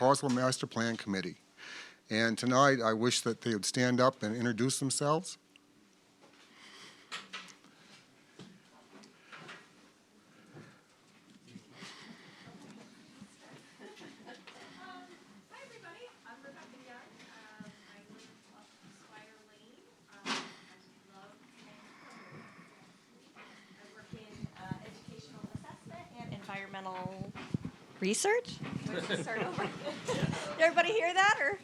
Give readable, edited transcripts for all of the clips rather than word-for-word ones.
Parcel Master Plan Committee. And tonight, I wish that they would stand up and introduce themselves. Environmental research. Start over. Did everybody hear that? Or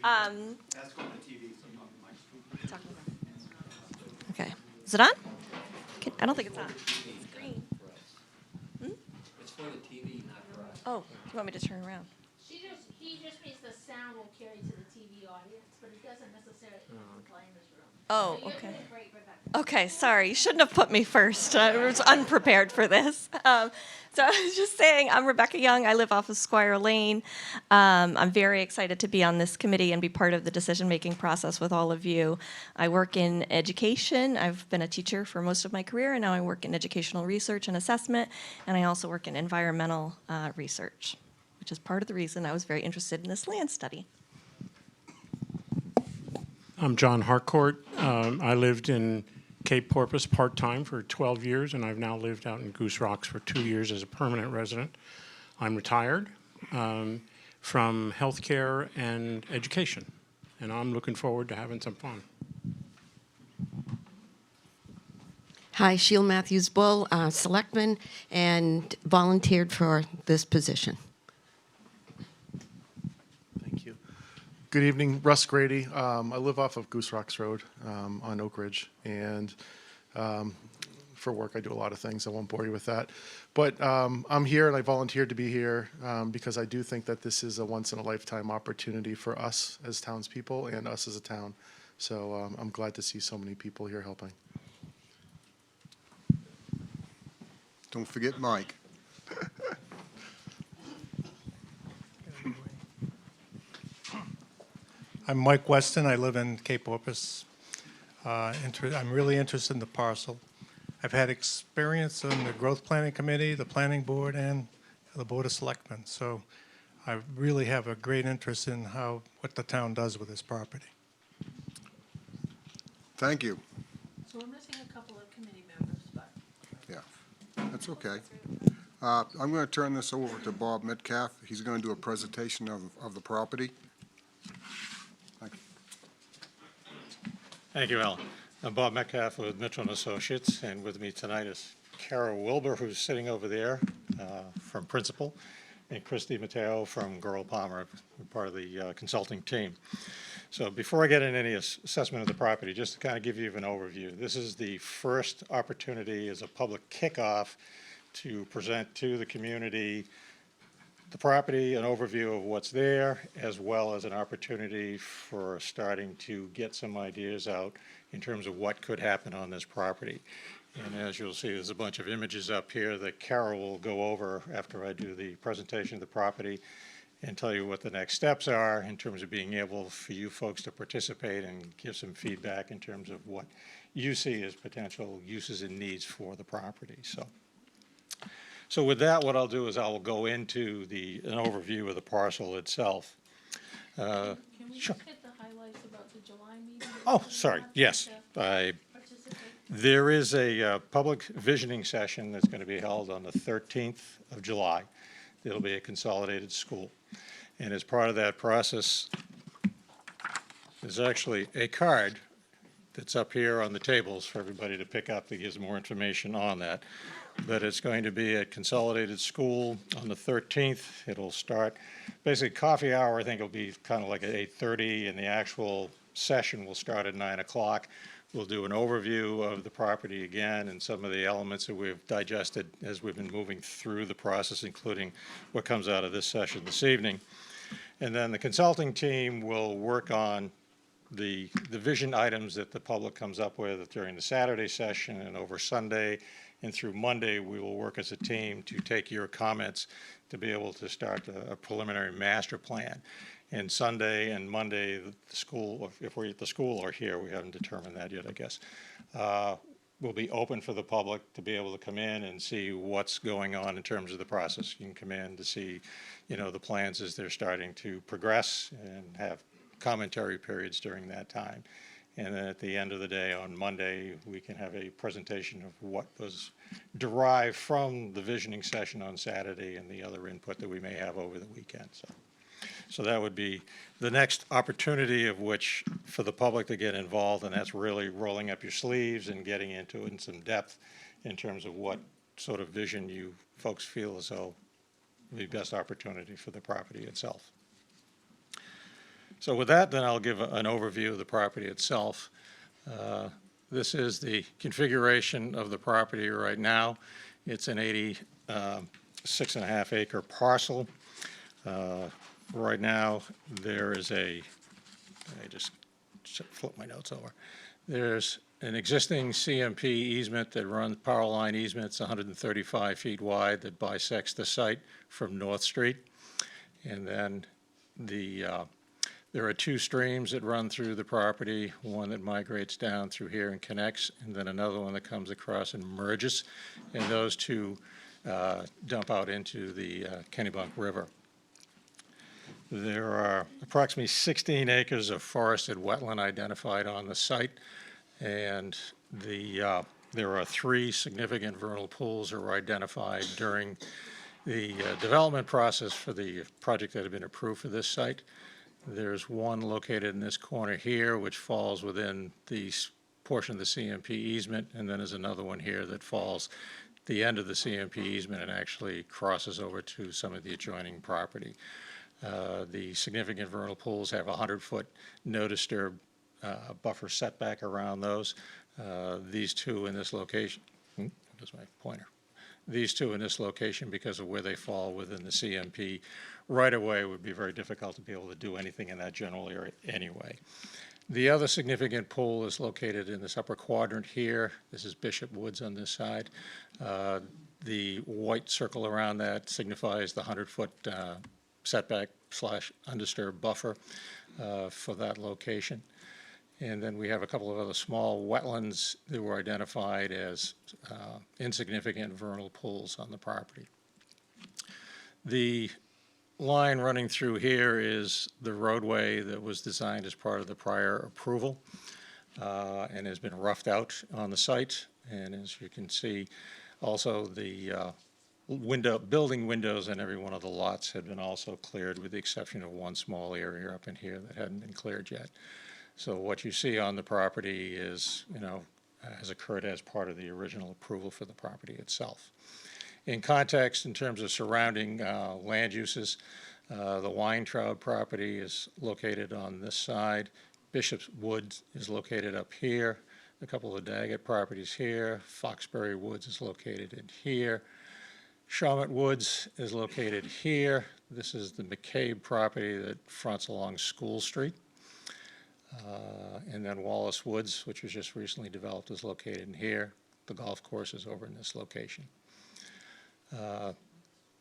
That's going to TV. okay, is it on? I don't think it's on. It's green. It's for the TV, not for us. Oh, you want me to turn around? He just means the sound will carry to the TV audience, but it doesn't necessarily apply in this room. Oh, So you're okay. doing great, Rebecca. Okay, sorry. You shouldn't have put me first. I was unprepared for this. So I was just saying, I'm Rebecca Young. I live off of Squire Lane. I'm very excited to be on this committee and be part of the decision-making process with all of you. I work in education. I've been a teacher for most of my career, and now I work in educational research and assessment, and I also work in environmental research, which is part of the reason I was very interested in this land study. I'm John Harcourt. I lived in Cape Porpoise part-time for 12 years, and I've now lived out in Goose Rocks for 2 years as a permanent resident. I'm retired from healthcare and education, and I'm looking forward to having some fun. Hi, Sheila Matthews-Bull, selectman, and volunteered for this position. Thank you. Good evening, Russ Grady. I live off of Goose Rocks Road on Oak Ridge, and for work I do a lot of things. I won't bore you with that. But I'm here and I volunteered to be here because I do think that this is a once-in-a-lifetime opportunity for us as townspeople and us as a town. So I'm glad to see so many people here helping. Don't forget Mike. I'm Mike Weston. I live in Cape Porpoise. I'm really interested in the parcel. I've had experience on the Growth Planning Committee, the Planning Board, and the Board of Selectmen. So I really have a great interest in what the town does with this property. Thank you. So we're missing a couple of committee members, but. Yeah, that's okay. I'm going to turn this over to Bob Metcalf. He's going to do a presentation of the property. Thank you. Thank you, Alan. I'm Bob Metcalf with Mitchell & Associates, and with me tonight is Kara Wilbur, who's sitting over there from Principal, and Christy Mateo from Gerald Palmer, part of the consulting team. So before I get into any assessment of the property, just to kind of give you an overview, this is the first opportunity as a public kickoff to present to the community the property, an overview of what's there, as well as an opportunity for starting to get some ideas out in terms of what could happen on this property. And as you'll see, there's a bunch of images up here that Carol will go over after I do the presentation of the property and tell you what the next steps are in terms of being able for you folks to participate and give some feedback in terms of what you see as potential uses and needs for the property. So with that, what I'll do is I will go into an overview of the parcel itself. Can we Sure. just get the highlights about the July meeting? Oh, sorry, yes. Participate? There is a public visioning session that's going to be held on the 13th of July. It'll be a consolidated school. And as part of that process, there's actually a card that's up here on the tables for everybody to pick up that gives more information on that. But it's going to be at Consolidated School on the 13th. It'll start, basically coffee hour, I think it'll be kind of like at 8:30, and the actual session will start at 9 o'clock. We'll do an overview of the property again and some of the elements that we've digested as we've been moving through the process, including what comes out of this session this evening. And then the consulting team will work on the vision items that the public comes up with during the Saturday session, and over Sunday and through Monday, we will work as a team to take your comments to be able to start a preliminary master plan. And Sunday and Monday, the school, if we're at the school or here, we haven't determined that yet, I guess, will be open for the public to be able to come in and see what's going on in terms of the process. You can come in to see, the plans as they're starting to progress and have commentary periods during that time. And then at the end of the day on Monday, we can have a presentation of what was derived from the visioning session on Saturday and the other input that we may have over the weekend. So that would be the next opportunity of which for the public to get involved, and that's really rolling up your sleeves and getting into it in some depth in terms of what sort of vision you folks feel as though the best opportunity for the property itself. So with that, then I'll give an overview of the property itself. This is the configuration of the property right now. It's an 86.5 acre parcel. Right now, there is I just flip my notes over. There's an existing CMP easement that runs, power line easement, it's 135 feet wide that bisects the site from North Street. And then there are two streams that run through the property, one that migrates down through here and connects, and then another one that comes across and merges. And those two dump out into the Kennebunkport River. There are approximately 16 acres of forested wetland identified on the site, and there are 3 significant vernal pools that were identified during the development process for the project that had been approved for this site. There's one located in this corner here, which falls within the portion of the CMP easement, and then there's another one here that falls at the end of the CMP easement and actually crosses over to some of the adjoining property. The significant vernal pools have a 100-foot no disturb buffer setback around those. These two in this location, there's my pointer. These two in this location, because of where they fall within the CMP right away, would be very difficult to be able to do anything in that general area anyway. The other significant pool is located in this upper quadrant here. This is Bishop Woods on this side. The white circle around that signifies the 100-foot setback / undisturbed buffer for that location. And then we have a couple of other small wetlands that were identified as insignificant vernal pools on the property. The line running through here is the roadway that was designed as part of the prior approval and has been roughed out on the site. And as you can see, also the building windows in every one of the lots had been also cleared, with the exception of one small area up in here that hadn't been cleared yet. So what you see on the property is, has occurred as part of the original approval for the property itself. In context, in terms of surrounding land uses, the Weintraub property is located on this side. Bishop's Woods is located up here. A couple of Daggett properties here. Foxbury Woods is located in here. Shawmut Woods is located here. This is the McCabe property that fronts along School Street. And then Wallace Woods, which was just recently developed, is located in here. The golf course is over in this location.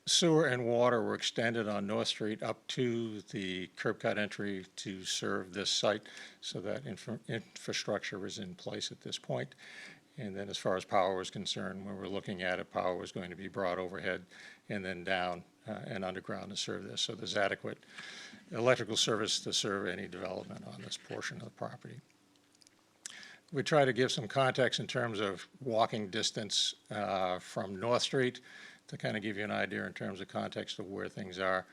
Sewer and water were extended on North Street up to the curb cut entry to serve this site, so that infrastructure is in place at this point. And then as far as power is concerned, when we're looking at it, power was going to be brought overhead and then down and underground to serve this. So there's adequate electrical service to serve any development on this portion of the property. We try to give some context in terms of walking distance from North Street to kind of give you an idea in terms of context of where things are.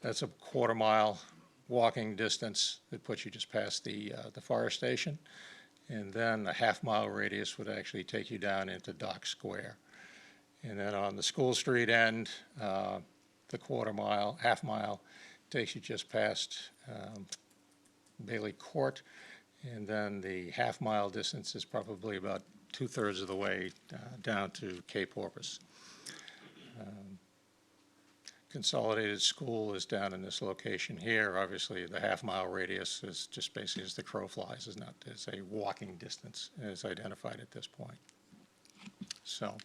That's a quarter-mile walking distance that puts you just past the fire station. And then a half-mile radius would actually take you down into Dock Square. And then on the School Street end, the half-mile takes you just past Bailey Court. And then the half-mile distance is probably about 2/3 of the way down to Cape Porpoise. Consolidated School is down in this location here. Obviously, the half-mile radius is just basically as the crow flies, is a walking distance as identified at this point. So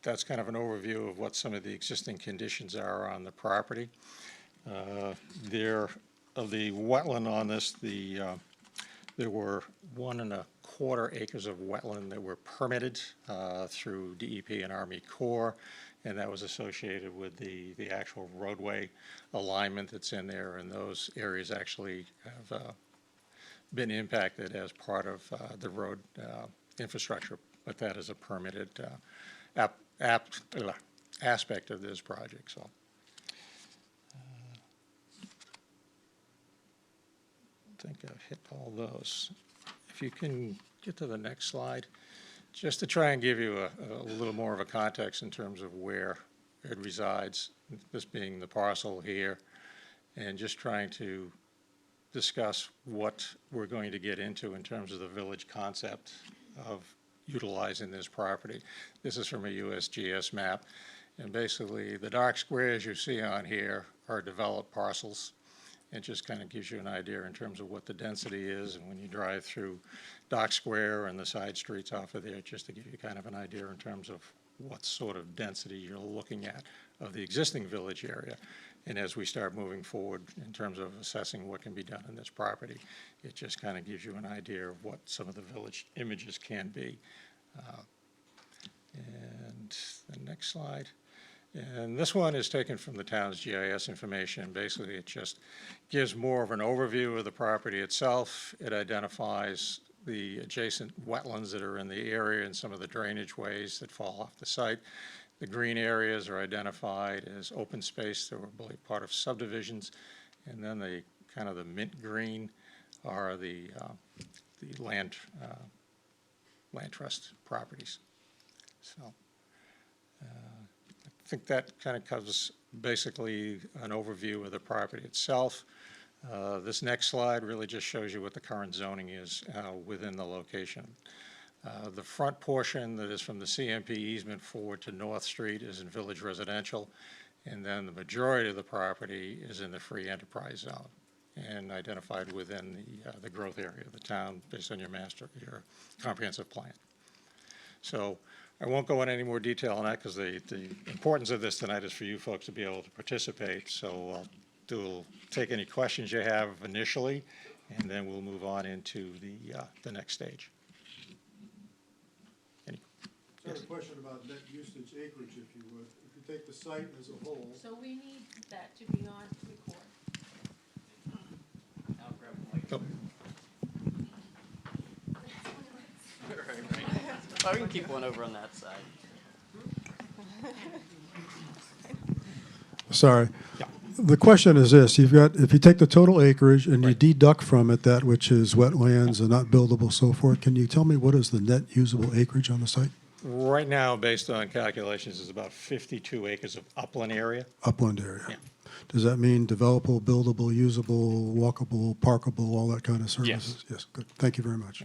that's kind of an overview of what some of the existing conditions are on the property. Of the wetland on this, the There were 1.25 acres of wetland that were permitted through DEP and Army Corps, and that was associated with the actual roadway alignment that's in there, and those areas actually have been impacted as part of the road infrastructure, but that is a permitted aspect of this project, so. I think I've hit all those. If you can get to the next slide, just to try and give you a little more of a context in terms of where it resides, this being the parcel here, and just trying to discuss what we're going to get into in terms of the village concept of utilizing this property. This is from a USGS map, and basically the dark squares you see on here are developed parcels. It just kind of gives you an idea in terms of what the density is, and when you drive through Dock Square and the side streets off of there, just to give you kind of an idea in terms of what sort of density you're looking at of the existing village area. And as we start moving forward in terms of assessing what can be done in this property, it just kind of gives you an idea of what some of the village images can be. And the next slide. And this one is taken from the town's GIS information. Basically, it just gives more of an overview of the property itself. It identifies the adjacent wetlands that are in the area and some of the drainage ways that fall off the site. The green areas are identified as open space that were, I believe, part of subdivisions. And then the kind of the mint green are the land trust properties. So. I think that kind of covers basically an overview of the property itself. This next slide really just shows you what the current zoning is within the location. The front portion that is from the CMP easement forward to North Street is in village residential, and then the majority of the property is in the free enterprise zone and identified within the growth area of the town based on your comprehensive plan. So I won't go into any more detail on that because the importance of this tonight is for you folks to be able to participate. So I'll take any questions you have initially, and then we'll move on into the next stage. I have a question about net usage acreage, if you would. If you take the site as a whole, So we need that to be on record. I'll grab a mic. Oh, Oh, we can keep one over on that side. sorry. Yeah. The question is this: if you take the total acreage and you deduct from it that which is wetlands and not buildable, so forth, can you tell me what is the net usable acreage on the site? Right now, based on calculations, is about 52 acres of upland area. Upland area. Yeah. Does that mean developable, buildable, usable, walkable, parkable, all that kind of services? Yes. Good. Thank you very much.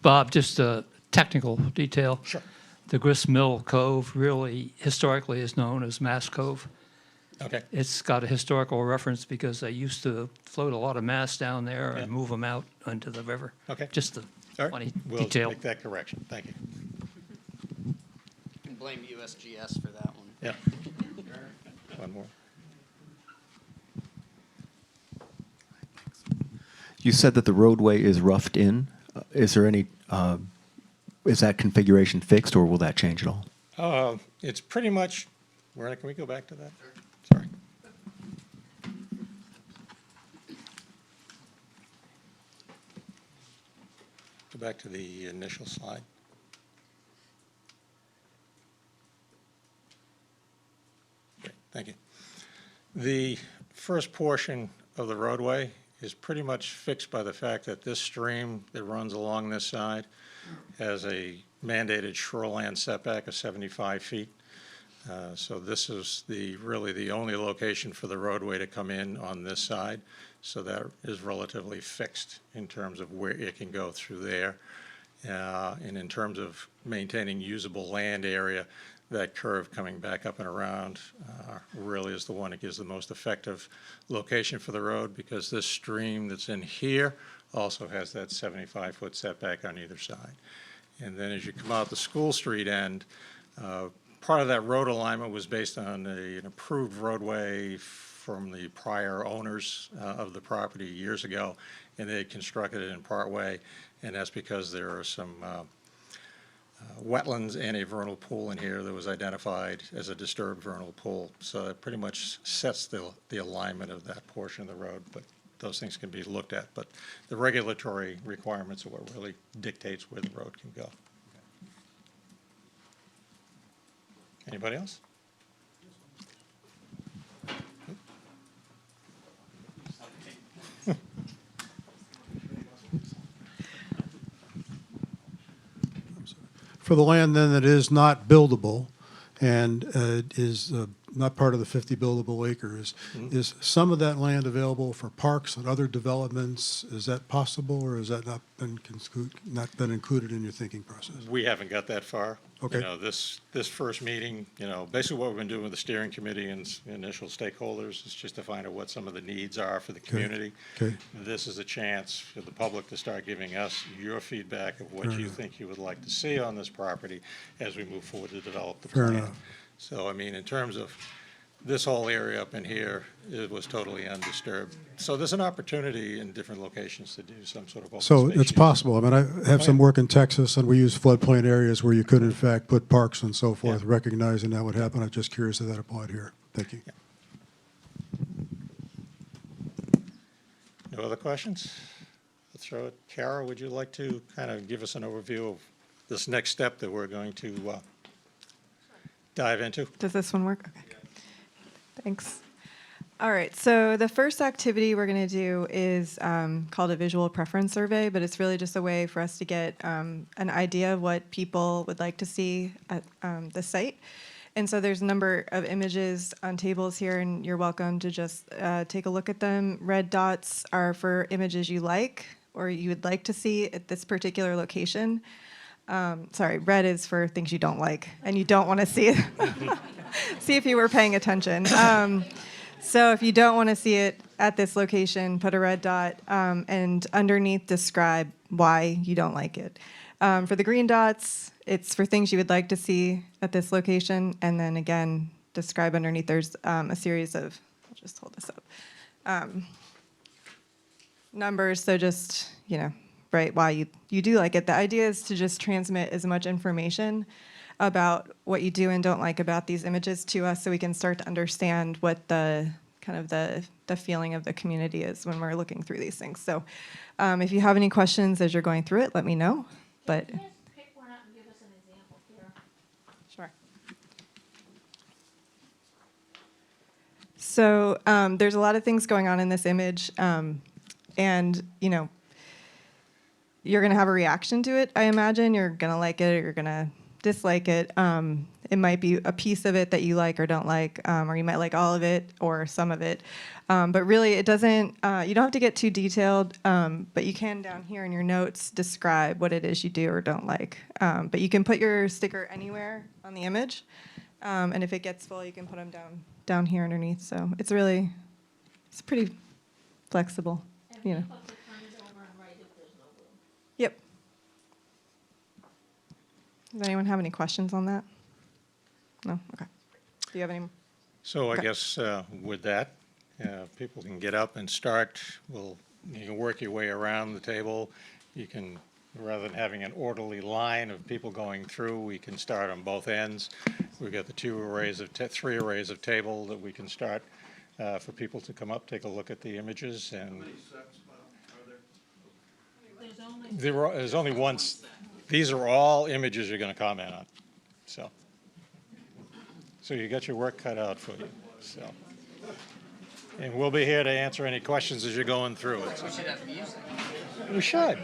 Bob, just a technical detail. Sure. The Grist Mill Cove really historically is known as Mass Cove. Okay. It's got a historical reference because they used to float a lot of mass down there Yeah. and move them out into the river. Okay. Just a All right. funny We'll detail. make that correction. Thank you. You can blame USGS for that one. Yeah. One more. You said that the roadway is roughed in. Is there any, is that configuration fixed, or will that change at all? It's pretty much, can we go back to that? Sorry. Go back to the initial slide. Great, thank you. The first portion of the roadway is pretty much fixed by the fact that this stream that runs along this side has a mandated shoreline setback of 75 feet. So this is really the only location for the roadway to come in on this side. So that is relatively fixed in terms of where it can go through there. And in terms of maintaining usable land area, that curve coming back up and around really is the one that gives the most effective location for the road, because this stream that's in here also has that 75-foot setback on either side. And then as you come out the School Street end, part of that road alignment was based on an approved roadway from the prior owners of the property years ago, and they had constructed it in part way, and that's because there are some wetlands and a vernal pool in here that was identified as a disturbed vernal pool. So it pretty much sets the alignment of that portion of the road, but those things can be looked at. But the regulatory requirements are what really dictates where the road can go. Anybody else? For the land then that is not buildable and is not part of the 50 buildable acres, is some of that land available for parks and other developments? Is that possible, or has that not been included in your thinking process? We haven't got that far. Okay. You know, this first meeting, you know, basically what we've been doing with the steering committee and initial stakeholders is just to find out what some of the needs are for the community. Okay. This is a chance for the public to start giving us your feedback of what Fair you enough. think you would like to see on this property as we move forward to develop the Fair plan. enough. So, I mean, in terms of this whole area up in here, it was totally undisturbed. So there's an opportunity in different locations to do some sort of open So space it's use. possible. I mean, I have some work in Texas, and we use floodplain areas where you could, in fact, put parks and so forth, Yeah. recognizing that would happen. I'm just curious if that applied here. Thank you. No other questions? Let's throw it. Kara, would you like to kind of give us an overview of this next step that we're going to dive into? Does this one work? Okay. Thanks. All right, so the first activity we're going to do is called a visual preference survey, but it's really just a way for us to get an idea of what people would like to see at the site. And so there's a number of images on tables here, and you're welcome to just take a look at them. Red dots are for images you like or you would like to see at this particular location. Sorry, red is for things you don't like and you don't want to see it. See if you were paying attention. So if you don't want to see it at this location, put a red dot and underneath describe why you don't like it. For the green dots, it's for things you would like to see at this location. And then again, describe underneath. There's a series of, I'll just hold this up, numbers. So just, write why you do like it. The idea is to just transmit as much information about what you do and don't like about these images to us so we can start to understand what the kind of the feeling of the community is when we're looking through these things. So if you have any questions as you're going through it, let me know. But Can you just pick one up and give us an example, Kara? sure. So there's a lot of things going on in this image, and you're going to have a reaction to it, I imagine. You're going to like it or you're going to dislike it. It might be a piece of it that you like or don't like, or you might like all of it or some of it. But really, it doesn't, you don't have to get too detailed, but you can down here in your notes describe what it is you do or don't like. But you can put your sticker anywhere on the image, and if it gets full, you can put them down here underneath. So it's pretty flexible, And people could turn it over and write if there's no room. Yep. Does anyone have any questions on that? No? Okay. Do you have any? So I Okay. guess with that, people can get up and start. You can work your way around the table. You can, rather than having an orderly line of people going through, we can start on both ends. We've got the three arrays of table that we can start for people to come up, take a look at the images, and there's only one. These are all images you're going to comment on. So you got your work cut out for you. So, and we'll be here to answer any questions as you're going through it. We should have music. We should.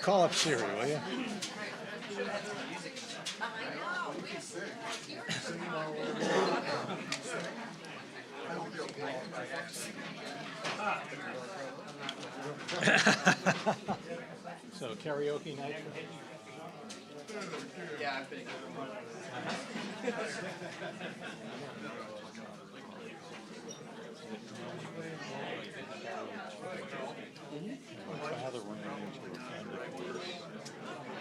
Call up Siri, will you? So karaoke night. Yeah, I've been. Father running into a friend of his.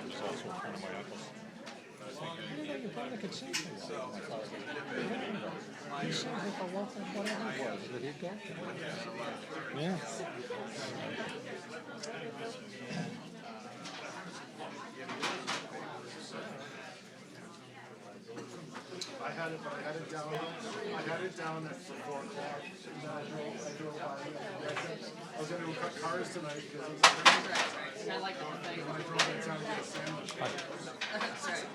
There's also a friend of my uncle's. could say something. He said if a local whatever it was that he'd go to. Yeah. I had it down at 4 o'clock. And then I drove by. I was going to cut cars tonight because it was I like the thing. I drove in town to get a sandwich. That's right.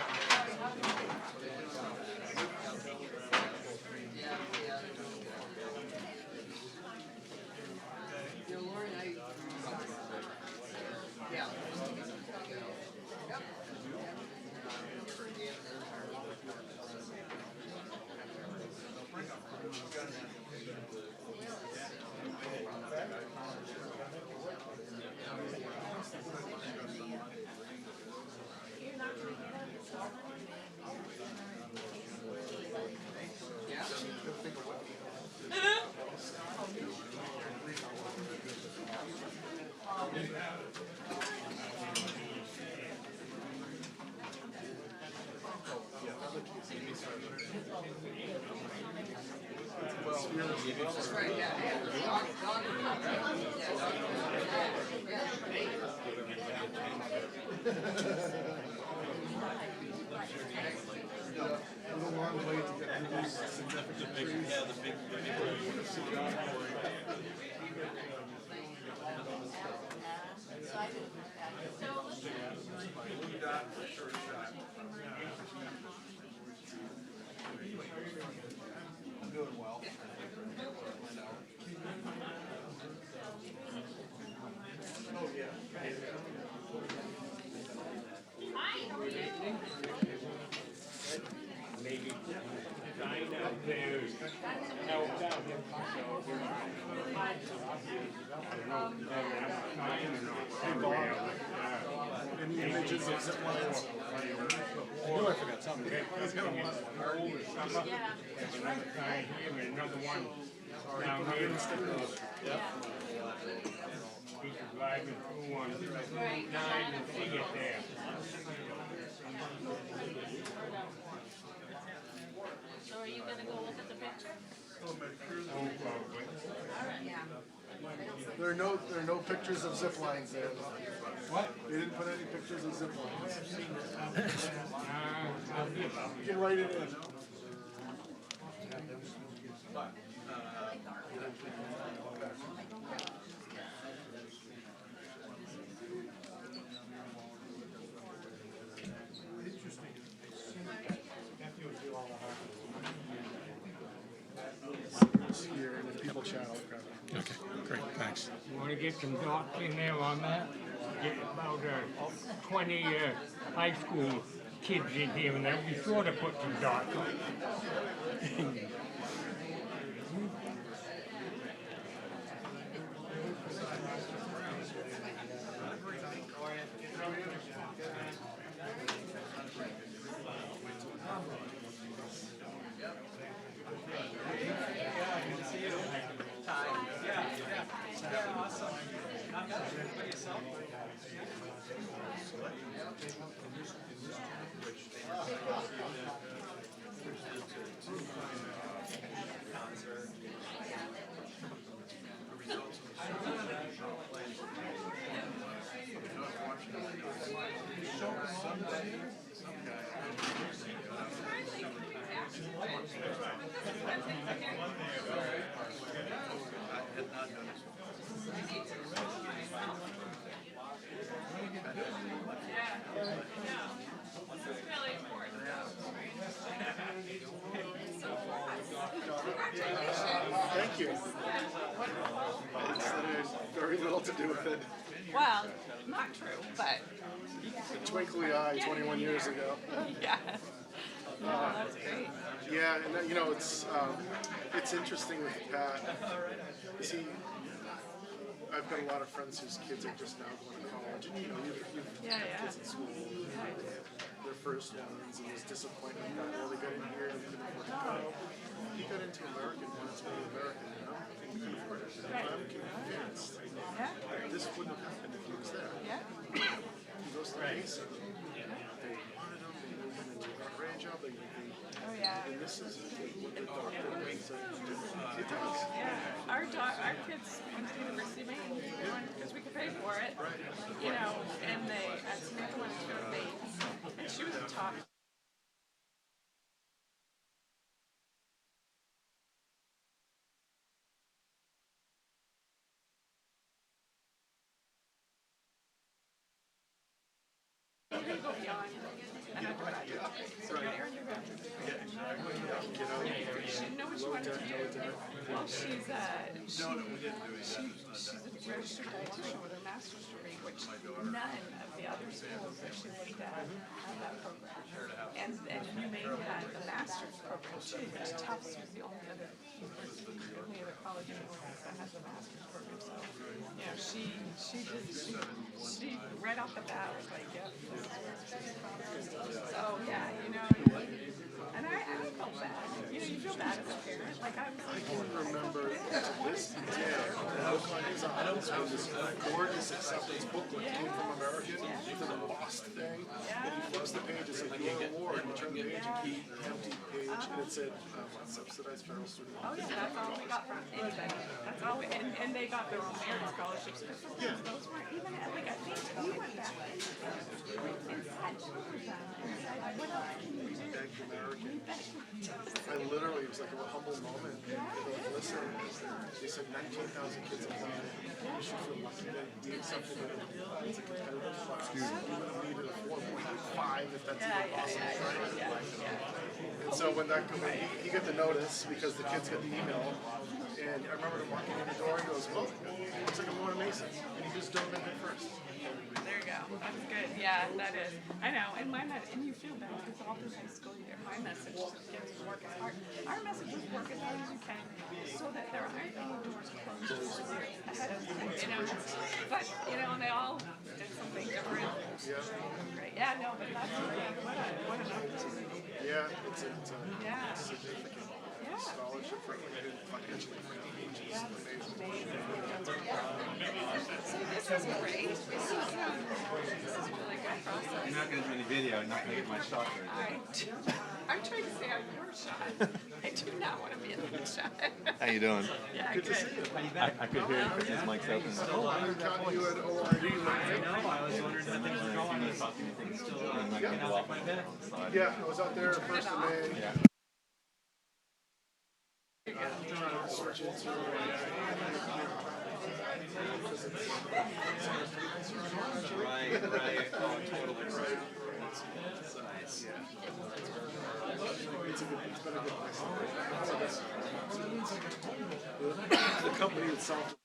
Lauren, yeah. That's right, yeah. Any images of zip lines? I knew I forgot something. Another one down here. He's driving through on Route 9 and see it there. So are you gonna go look at the picture? There are no pictures of zip lines there. What? They didn't put any pictures of zip lines. Get right it in. Here in the People Channel. Okay, great, thanks. You want to get some dots in there on that? Get about 20 high school kids in here, and then be sure to put some dots on. Thank you. There's very little to do with it. Well, not true, but A twinkly eye 21 years ago. yeah. No, that's great. Yeah, and you know, it's interesting with Pat. You see, I've got a lot of friends whose kids are just now going to college, and you know, you've kids in school, their first ones, and there's disappointment that well, they got in here and couldn't afford to go. He got into American when it's really American, you know, and he couldn't afford it. And I'm convinced this wouldn't have happened if he was there. Yeah. He goes to the base. They wanted him, they moved him into Oh, yeah. And this is. Yeah. Our kids went to the University of Maine because we could pay for it. You know, and Samantha wanted to go to Bates, and she was a top. We're gonna go beyond, and I do what I do. So you're there in your bedroom. She didn't know what she wanted to do. Well, she's a registered dietitian with her master's degree, which none of the other schools that she looked at have that program. And UMaine had the master's program too, which Tufts was the only other university, the only other college in the world that has a master's program. So, you know, she right off the bat was like, yep, this is where it's from. So yeah, you know, and I felt bad. You know, you feel bad as a parent. Like I was like, I can remember this detail. When this gorgeous acceptance booklet came from American for the Lost thing. And he flips the page, it said your award, and you turn the page and he empty page, and it said subsidized federal student. Oh yeah, that's all we got from anybody. That's all, and they got their own merit scholarships. Those weren't even like I think we went back and sat down with them and said, what else can you do? I literally, it was like a humble moment. Listen, they said 19,000 kids applied. You should feel lucky that they accepted it. It's a competitive class. You needed a 4.5 if that's even possible. And so when he got the notice because the kids got the email, and I remember him walking in the door, he goes, oh, looks like I'm going to Mason. And he just dove in there first. There you go. That's good. Yeah, that is. I know. And and you feel bad because all through high school year, my message to the kids is work as hard. Our message is work as hard as you can so that there aren't any doors closed for you ahead of time. You know, but you know, and they all did something different. Great. Yeah, no, but that's great. What an opportunity. Yeah, it's significant. Yeah. Scholarship for financially for which is amazing. So this is great. This is really good process. You're not going to do any video. You're not going to get my shot right I'm trying to stay out of your shot. I do not want to be in the shot. How you doing? Yeah, good. I could hear it because his mic's open. Oh, I caught you at ORD. I know. I was wondering if there's going to Yeah, I was out there first of May. Yeah. Switch into Right. Oh, totally right. That's nice. It's been a good place. The company itself.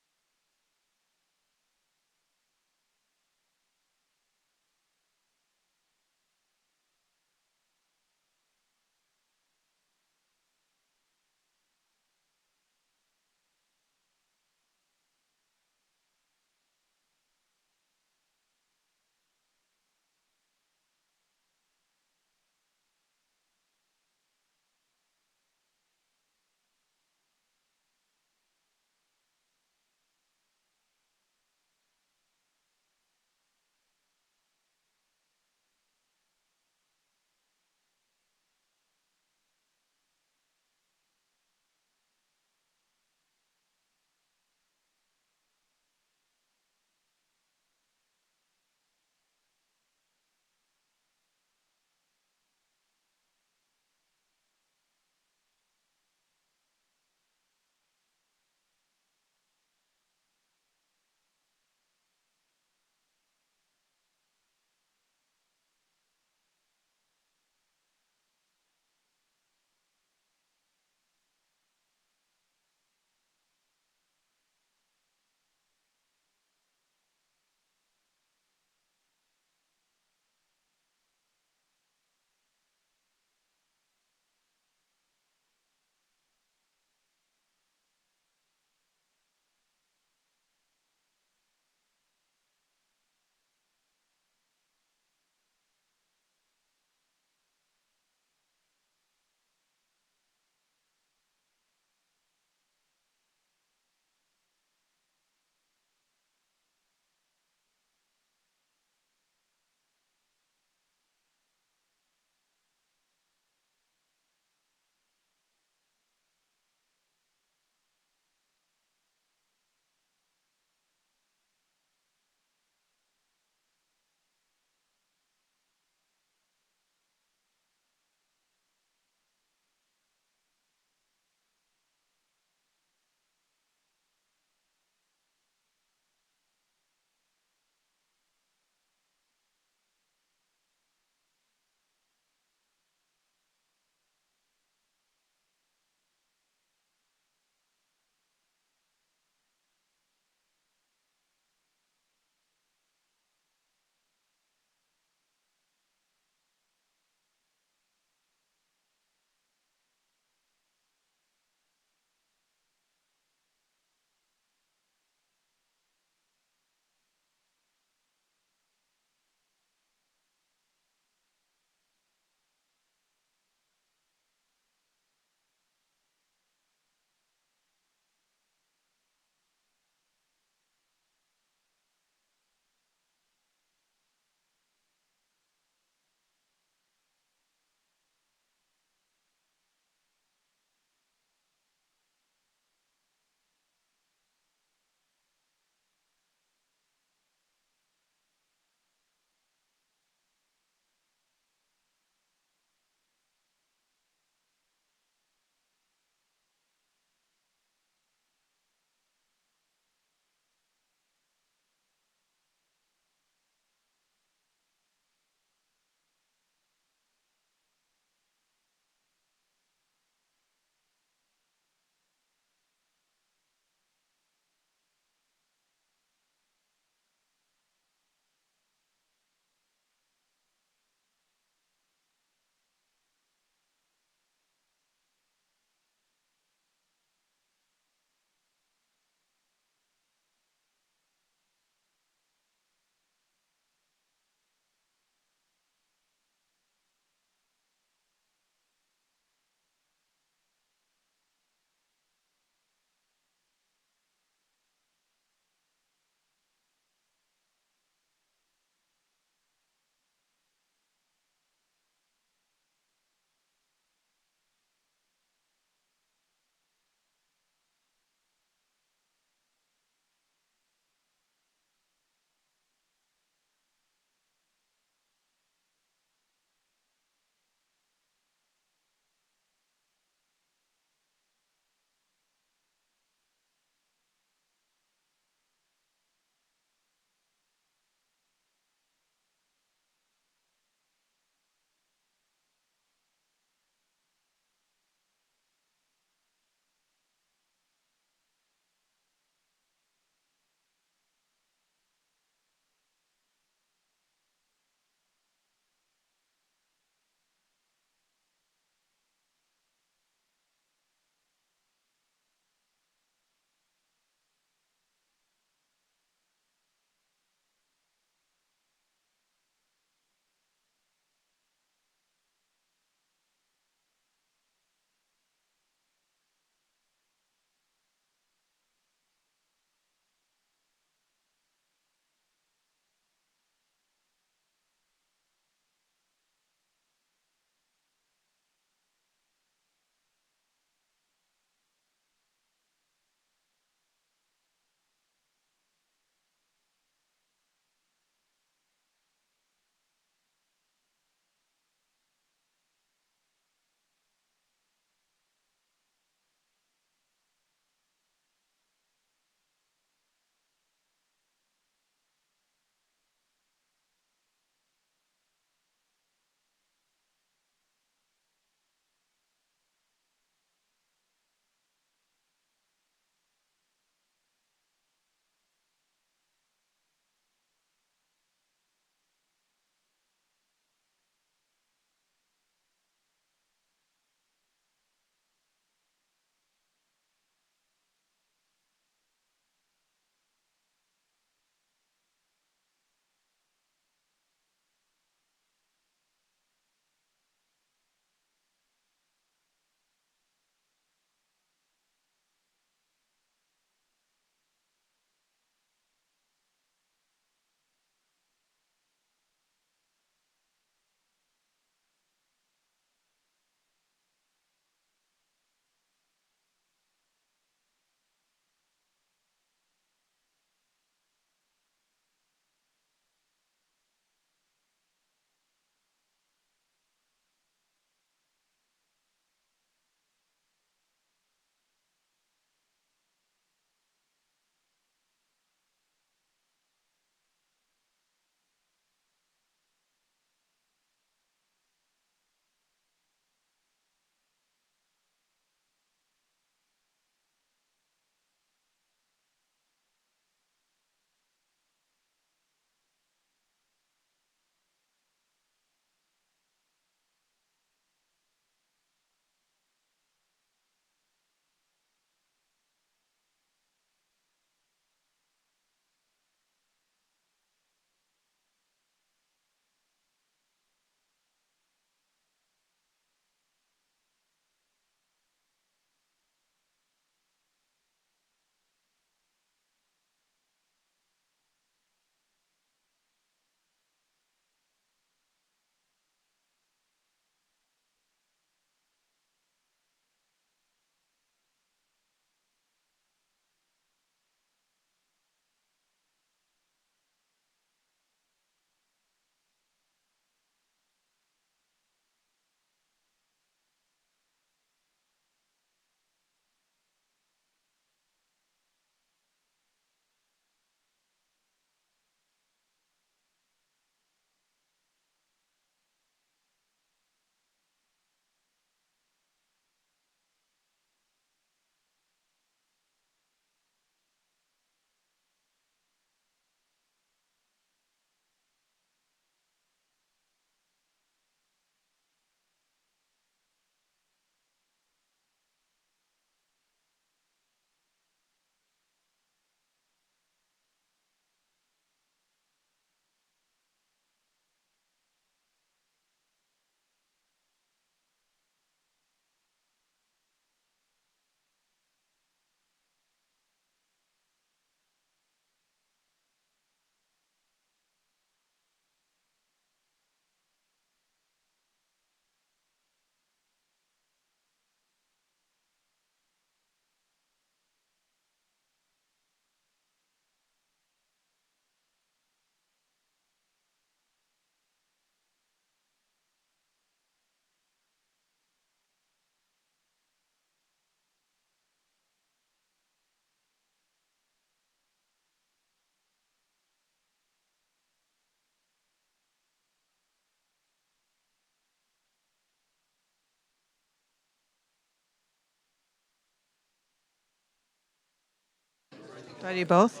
Do I do both?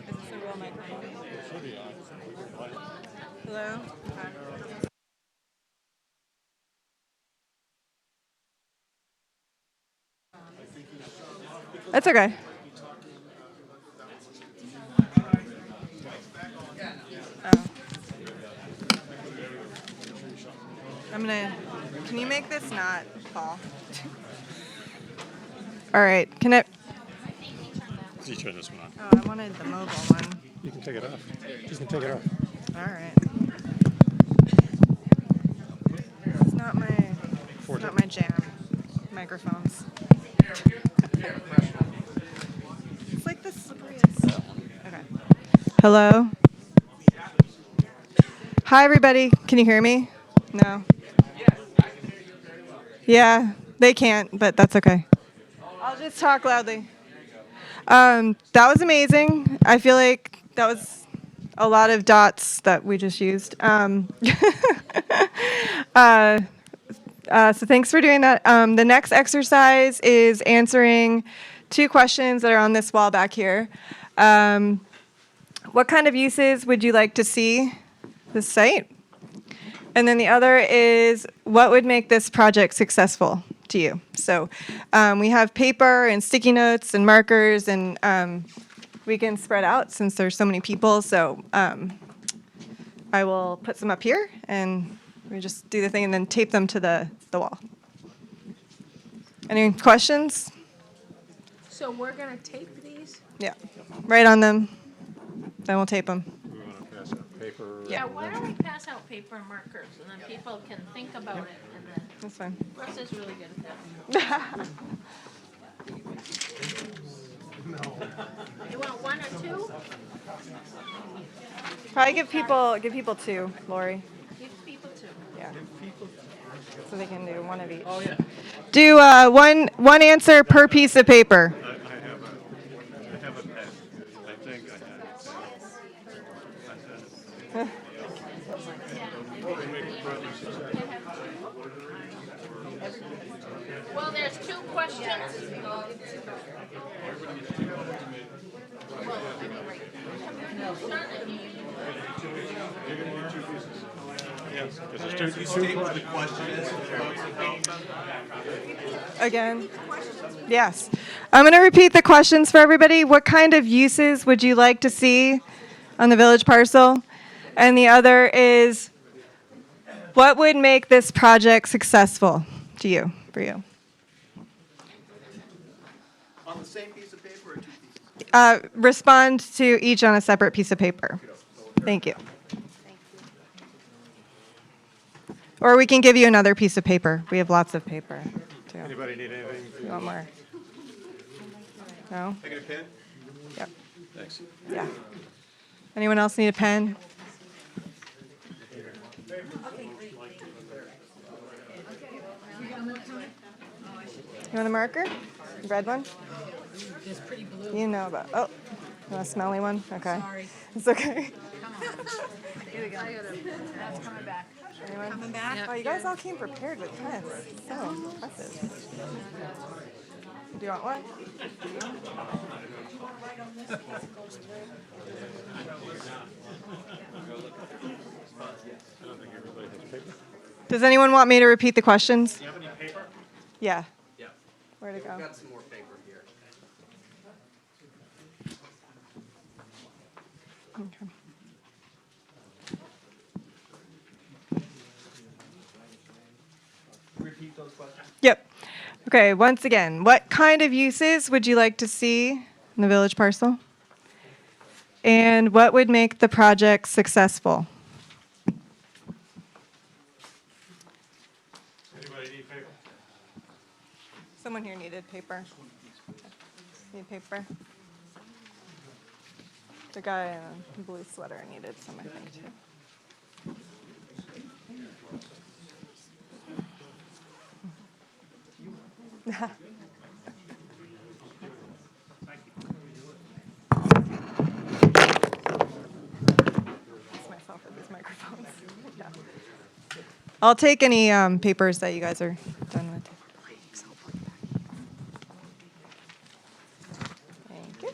Is this a real microphone? Hello? That's okay. Oh. Can you make this not fall? All right, can it? You turn this one on. Oh, I wanted the mobile one. You can take it off. You can take it off. All right. It's not my jam. Microphones. It's like the slipperiest. Okay. Hello. Hi, everybody. Can you hear me? No. Yeah, they can't, but that's okay. I'll just talk loudly. That was amazing. I feel like that was a lot of dots that we just used. So thanks for doing that. The next exercise is answering 2 questions that are on this wall back here. What kind of uses would you like to see this site? And then the other is, what would make this project successful to you? So we have paper and sticky notes and markers, and we can spread out since there's so many people. So I will put some up here, and we just do the thing and then tape them to the wall. Any questions? So we're gonna tape these? Yeah, right on them. Then we'll tape them. We want to pass out paper. Yeah, why don't we pass out paper and markers, and then people can think about it, and then. That's fine. Russ is really good at that. You want 1 or 2? Probably give people 2, Lori. Give people 2. Yeah. So they can do 1 of each. Oh yeah. Do one answer per piece of paper. I have a pen. I think I have. Well, there's 2 questions. Again? Yes. I'm going to repeat the questions for everybody. What kind of uses would you like to see on the village parcel? And the other is, what would make this project successful to you, for you? On the same piece of paper or 2 pieces? Respond to each on a separate piece of paper. Thank you. Or we can give you another piece of paper. We have lots of paper, too. Anybody need anything? You want more? No? I get a pen? Yep. Thanks. Yeah. Anyone else need a pen? You want a marker? Red one? It's pretty blue. You know about. Oh, you want a smelly one? Okay. Sorry. It's okay. Come on. Here we go. That's coming back. Anyone? Coming back? Oh, you guys all came prepared with pens. So impressive. Do you want one? Does anyone want me to repeat the questions? Do you have any paper? Yeah. Yeah. Where to go? We've got some more paper here. Okay. Repeat those questions. Yep. Okay, once again, what kind of uses would you like to see in the village parcel? And what would make the project successful? Anybody need paper? Someone here needed paper. Need paper? The guy in a blue sweater needed some, I think, too. Myself with these microphones. Yeah. I'll take any papers that you guys are done with. Thank you.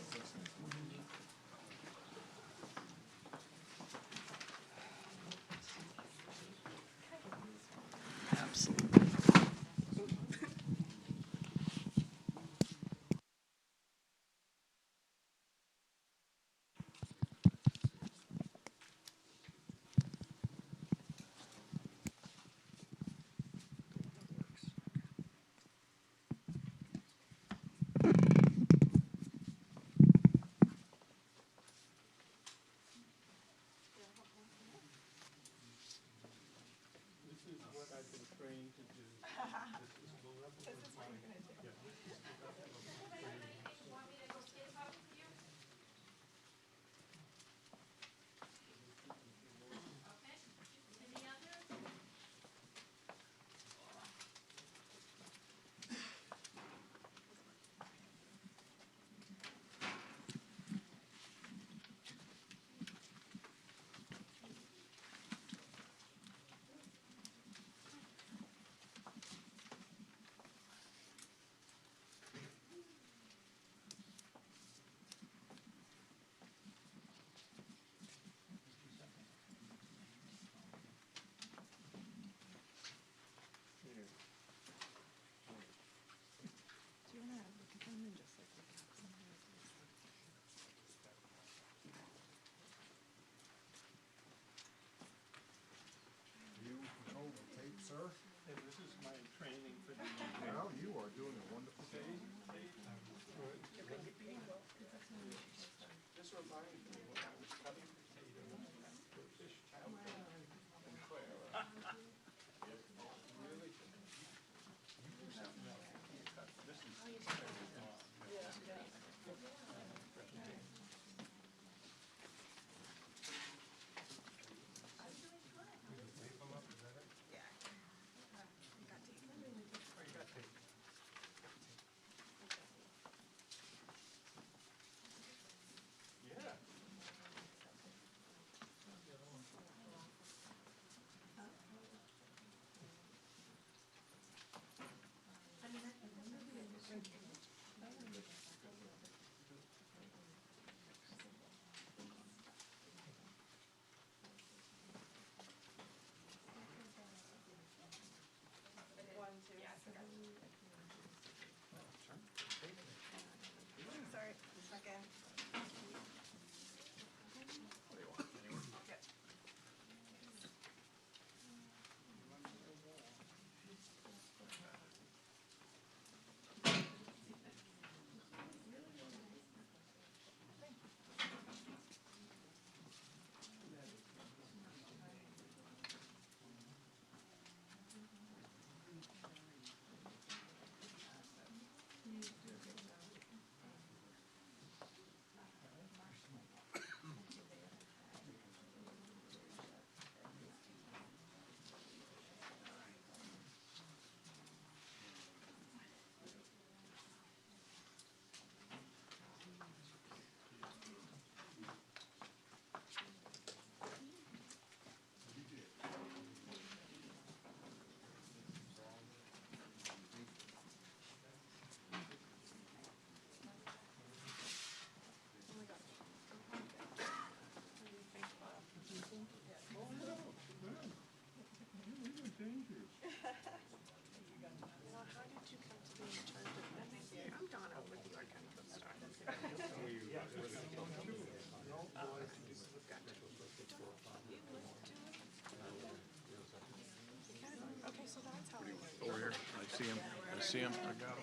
see him. I see him. I got him.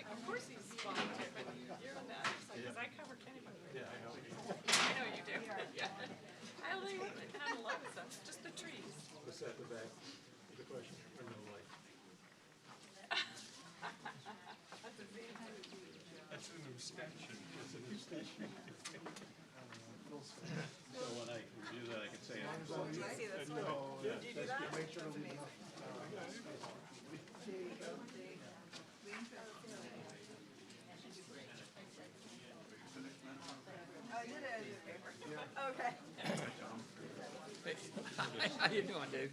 Of course he's volunteer, but you're not. Because I cover Kennebunkport. Yeah, I know. I know you do. Yeah. I only have a lot of stuff, just the trees. What's that, the back? The question, or no light? That's an extension. It's an extension. So when I review that, I can say. Do you see this one? Did you do that? Make sure to leave enough. Okay. How you doing, Dave?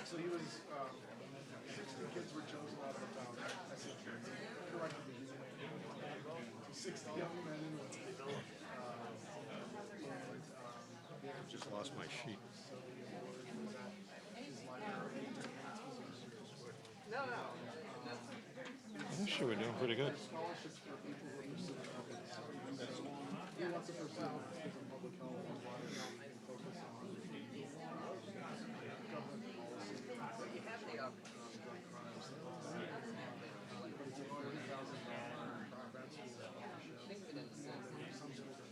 So he was, 60 kids were chosen out of the town. I said, correct me. 60 young men and women. Just lost my sheet. Actually, we're doing pretty good. Scholarships for people who are pursuing public health. He wants to pursue public health and water health and focus on government policy. Drug crimes. But it's a $30,000 grant scholarship. Some children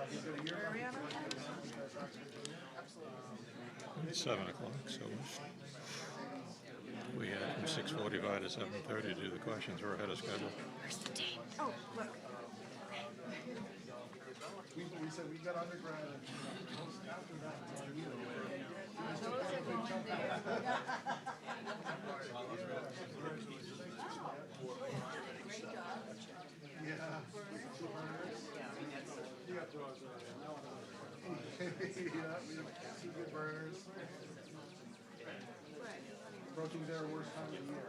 he's got a year. It's 7 o'clock, so we had from 6:45 to 7:30 to do the questions. We're ahead of schedule. Where's the date? Oh, look. We said we got undergrad and after that, yeah, we have 2 good burners. Approaching their worst time of the year.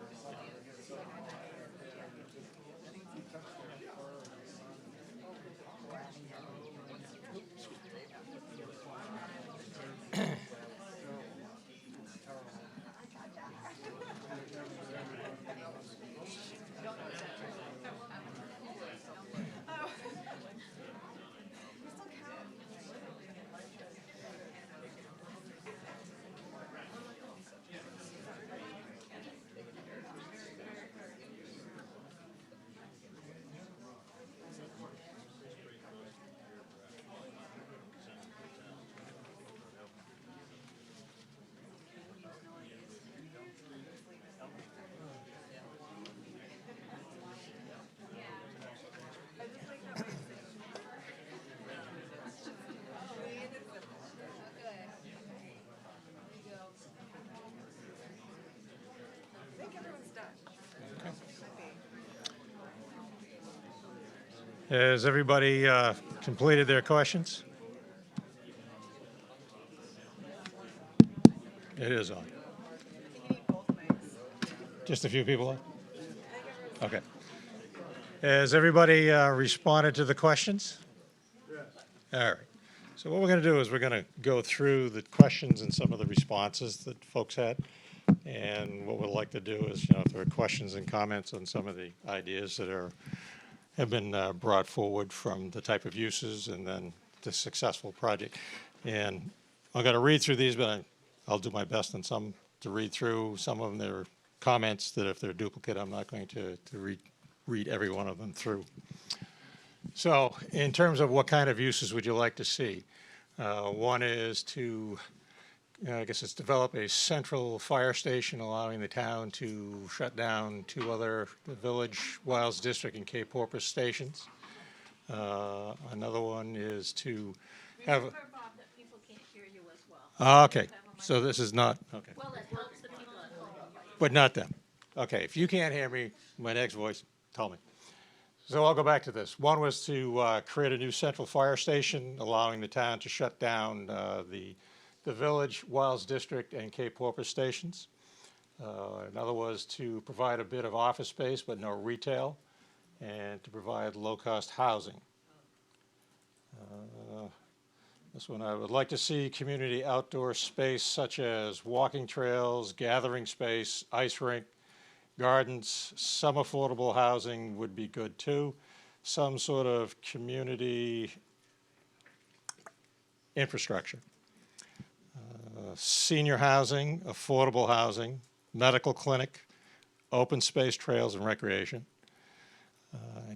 Has everybody completed their questions? It is on. Just a few people on? Okay. Has everybody responded to the questions? All right. So what we're going to do is we're going to go through the questions and some of the responses that folks had. And what we'd like to do is, if there are questions and comments on some of the ideas that have been brought forward from the type of uses and then the successful project. And I'm going to read through these, but I'll do my best on some to read through. Some of them, there are comments that if they're duplicate, I'm not going to read every one of them through. So in terms of what kind of uses would you like to see? One is to, I guess it's develop a central fire station allowing the town to shut down 2 other, the Village, Wiles District, and Cape Porpoise stations. Another one is to have. Remember, Bob, that people can't hear you as well. Okay, So this is not, okay. But not them. Okay, if you can't hear me, my next voice, tell me. So I'll go back to this. One was to create a new central fire station, allowing the town to shut down the village, Wiles District, and Cape Porpoise stations. Another was to provide a bit of office space, but no retail, and to provide low-cost housing. This one, I would like to see community outdoor space such as walking trails, gathering space, ice rink, gardens. Some affordable housing would be good too. Some sort of community infrastructure. Senior housing, affordable housing, medical clinic, open space trails and recreation.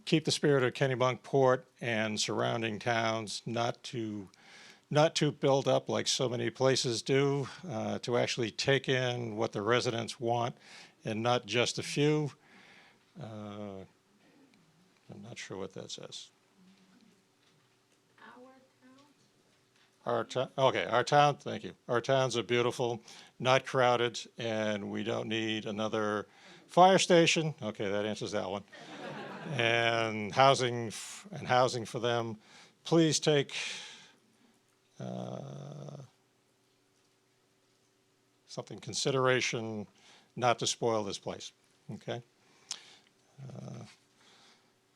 Keep the spirit of Kennebunkport and surrounding towns, not to build up like so many places do, to actually take in what the residents want and not just a few. I'm not sure what that says. Our town, okay, our town, thank you. Our towns are beautiful, not crowded, and we don't need another fire station. Okay, that answers that one. And housing for them. Please take something consideration not to spoil this place. Okay.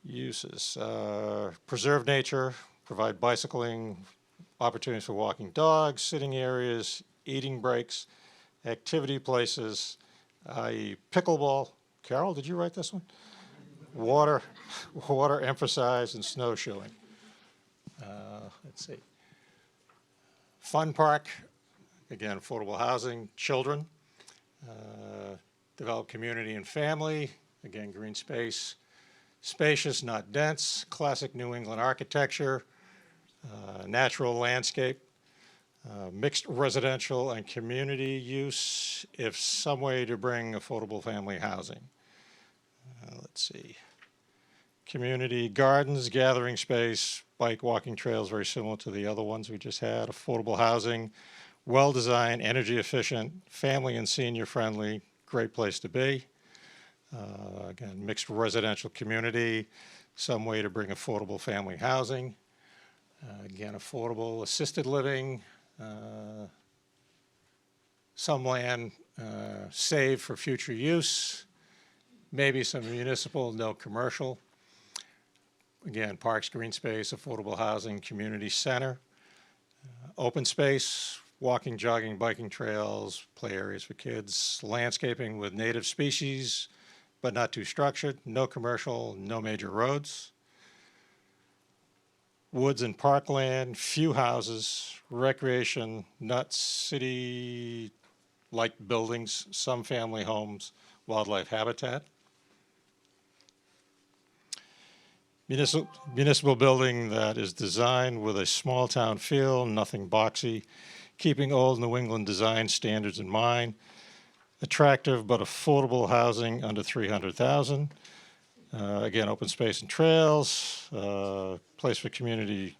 Uses. Preserve nature, provide bicycling, opportunities for walking dogs, sitting areas, eating breaks, activity places, i.e. pickleball. Carol, did you write this one? Water emphasize, and snowshoeing. Let's see. Fun park, again, affordable housing, children, develop community and family, again, green space, spacious, not dense, classic New England architecture, natural landscape, mixed residential and community use, if some way to bring affordable family housing. Let's see. Community gardens, gathering space, bike walking trails, very similar to the other ones we just had. Affordable housing, well-designed, energy efficient, family and senior friendly, great place to be. Again, mixed residential community, some way to bring affordable family housing. Again, affordable assisted living, some land saved for future use, maybe some municipal, no commercial. Again, parks, green space, affordable housing, community center, open space, walking, jogging, biking trails, play areas for kids, landscaping with native species, but not too structured, no commercial, no major roads. Woods and parkland, few houses, recreation, not city-like buildings, some family homes, wildlife habitat. Municipal building that is designed with a small town feel, nothing boxy, keeping old New England design standards in mind. Attractive but affordable housing under $300,000. Again, open space and trails, place for community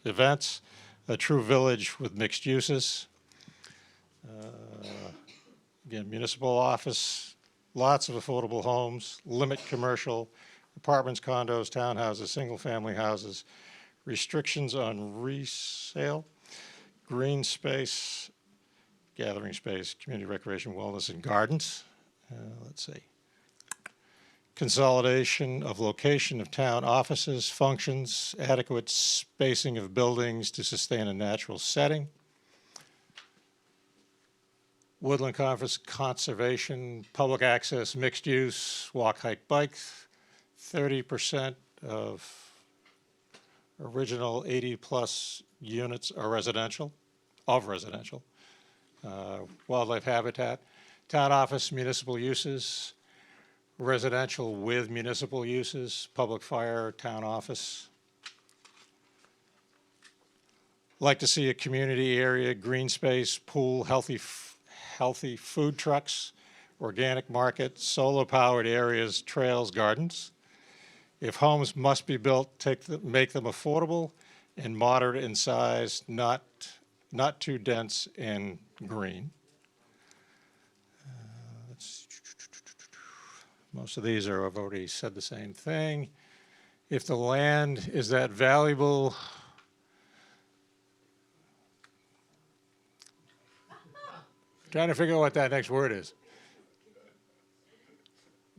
events, a true village with mixed uses. Again, municipal office, lots of affordable homes, limit commercial, apartments, condos, townhouses, single-family houses, restrictions on resale, green space, gathering space, community recreation, wellness, and gardens. Let's see. Consolidation of location of town offices, functions, adequate spacing of buildings to sustain a natural setting. Woodland conservation, public access, mixed use, walk, hike, bike. 30% of original 80-plus units are residential, wildlife habitat, town office, municipal uses, residential with municipal uses, public fire, town office. Like to see a community area, green space, pool, healthy food trucks, organic market, solar-powered areas, trails, gardens. If homes must be built, make them affordable and moderate in size, not not too dense and green. Most of these are, I've already said the same thing. If the land is that valuable, trying to figure out what that next word is.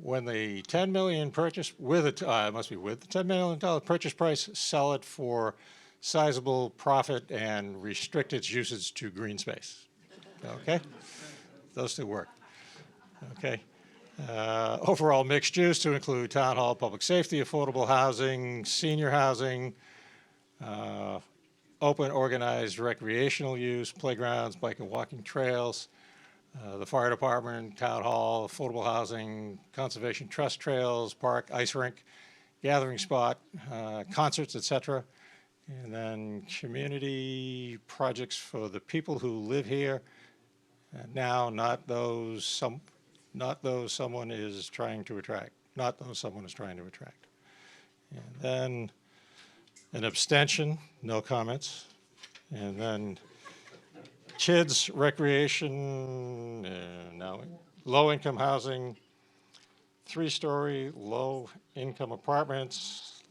When the 10 million purchase with it must be with the $10 million purchase price, sell it for sizable profit and restrict its usage to green space. Okay, those two work. Okay. Overall mixed use to include town hall, public safety, affordable housing, senior housing, open organized recreational use, playgrounds, bike and walking trails, the fire department, town hall, affordable housing, conservation trust trails, park, ice rink, gathering spot, concerts, etc. And then community projects for the people who live here now, not those someone is trying to attract. Not those someone is trying to attract. And then an abstention, no comments. And then kids, recreation, no, low-income housing, 3-story, low-income apartments,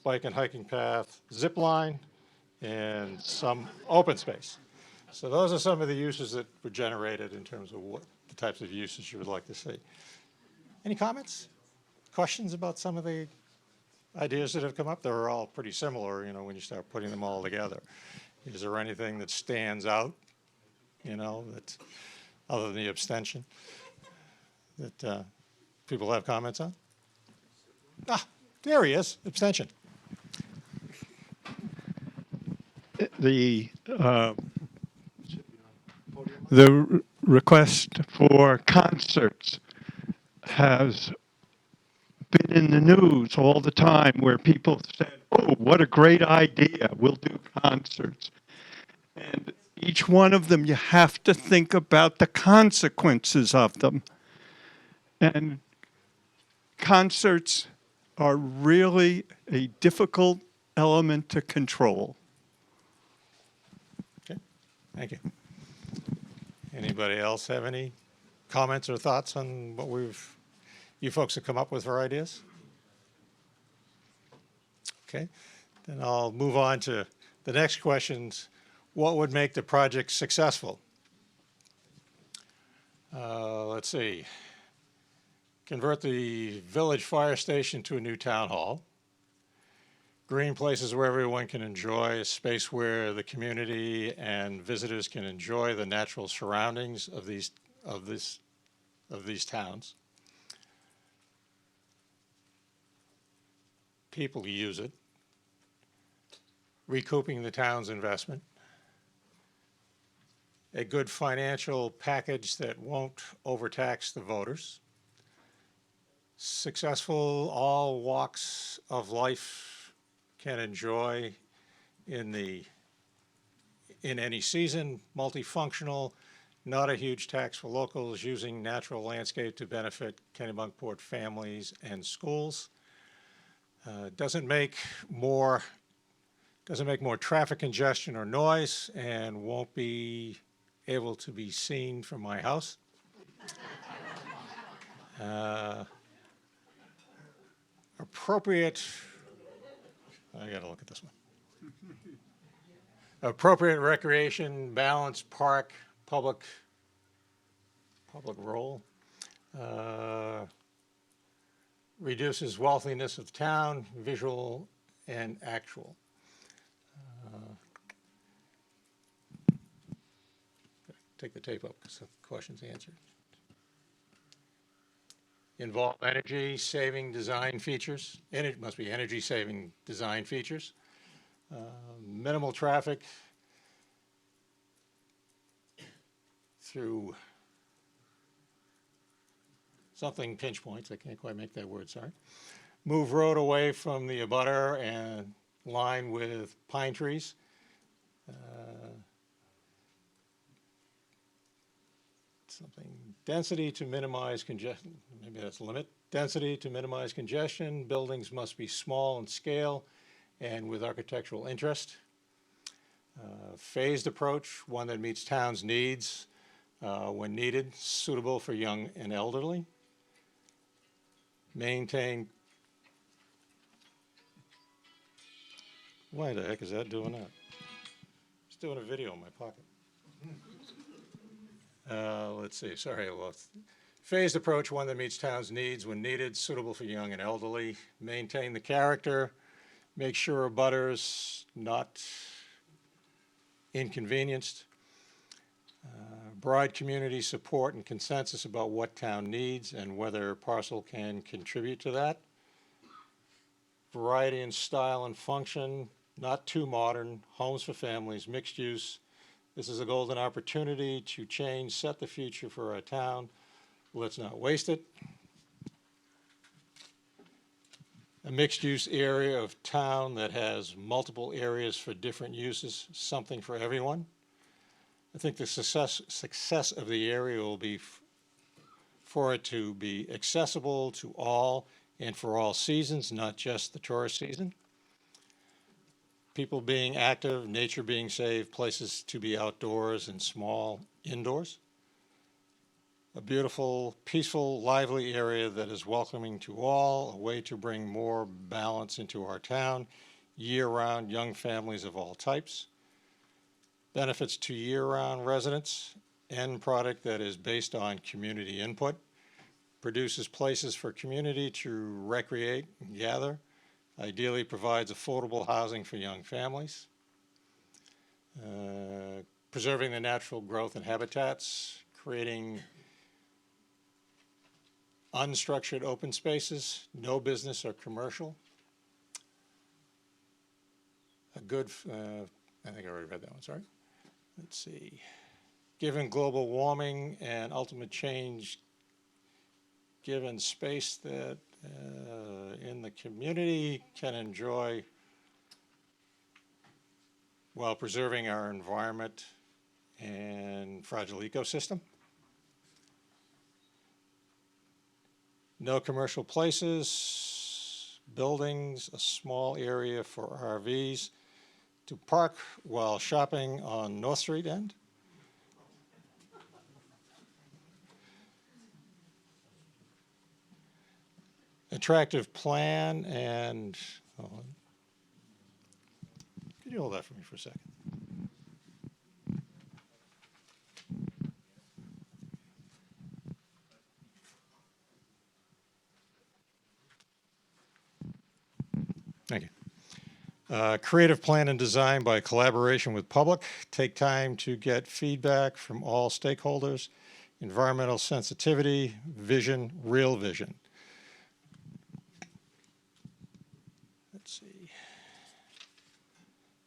bike and hiking path, zip line, and some open space. So those are some of the uses that were generated in terms of what the types of uses you would like to see. Any comments, questions about some of the ideas that have come up? They're all pretty similar, you know, when you start putting them all together. Is there anything that stands out, you know, that other than the abstention that people have comments on? Ah, there he is, abstention. The request for concerts has been in the news all the time where people said, oh, what a great idea, we'll do concerts. And each one of them, you have to think about the consequences of them. And concerts are really a difficult element to control. Okay, thank you. Anybody else have any comments or thoughts on what you folks have come up with for ideas? Okay, then I'll move on to the next questions. What would make the project successful? Let's see. Convert the village fire station to a new town hall. Green places where everyone can enjoy, a space where the community and visitors can enjoy the natural surroundings of these towns. People use it. Recouping the town's investment. A good financial package that won't overtax the voters. Successful, all walks of life can enjoy in any season, multifunctional, not a huge tax for locals, using natural landscape to benefit Kennebunkport families and schools. Doesn't make more traffic congestion or noise, and won't be able to be seen from my house. Appropriate, I gotta look at this one. Appropriate recreation, balanced park, public role. Reduces wealthiness of the town, visual and actual. Take the tape up because the question's answered. Involve energy saving design features. And it must be energy saving design features. Minimal traffic through something pinch points. I can't quite make that word, sorry. Move road away from the abutter and line with pine trees. Something density to minimize congestion, maybe that's a limit. Density to minimize congestion. Buildings must be small in scale and with architectural interest. Phased approach, one that meets town's needs when needed, suitable for young and elderly. Maintain. Why the heck is that doing that? It's doing a video in my pocket. Let's see, sorry. Well, phased approach, one that meets town's needs when needed, suitable for young and elderly. Maintain the character, make sure abutters not inconvenienced. Broad community support and consensus about what town needs and whether Parcel can contribute to that. Variety in style and function, not too modern, homes for families, mixed use. This is a golden opportunity to change, set the future for our town. Let's not waste it. A mixed-use area of town that has multiple areas for different uses, something for everyone. I think the success of the area will be for it to be accessible to all and for all seasons, not just the tourist season. People being active, nature being saved, places to be outdoors and small indoors. A beautiful, peaceful, lively area that is welcoming to all, a way to bring more balance into our town, year-round young families of all types. Benefits to year-round residents, end product that is based on community input, produces places for community to recreate and gather, ideally provides affordable housing for young families, preserving the natural growth and habitats, creating unstructured open spaces, no business or commercial. A good, I think I already read that one, sorry. Let's see. Given global warming and ultimate change, given space that in the community can enjoy while preserving our environment and fragile ecosystem. No commercial places, buildings, a small area for RVs, to park while shopping on North Street end. Attractive plan and, hold on. Could you hold that for me for a second? Thank you. Creative plan and design by collaboration with public. Take time to get feedback from all stakeholders. Environmental sensitivity, vision, real vision. Let's see.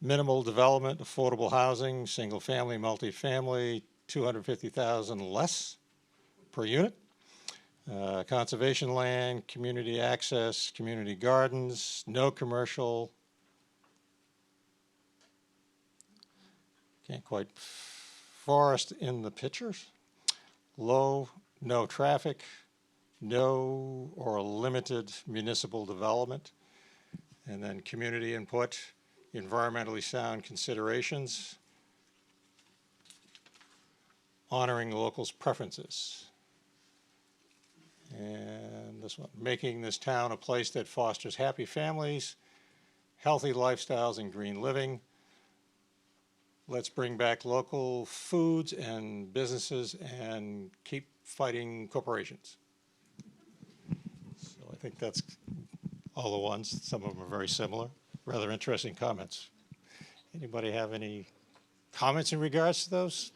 Minimal development, affordable housing, single family, multifamily, 250,000 less per unit. Conservation land, community access, community gardens, no commercial. Can't quite forest in the pictures. Low, no traffic, no or limited municipal development. And then community input, environmentally sound considerations, honoring locals' preferences. And this one, making this town a place that fosters happy families, healthy lifestyles, and green living. Let's bring back local foods and businesses and keep fighting corporations. So I think that's all the ones. Some of them are very similar. Rather interesting comments. Anybody have any comments in regards to those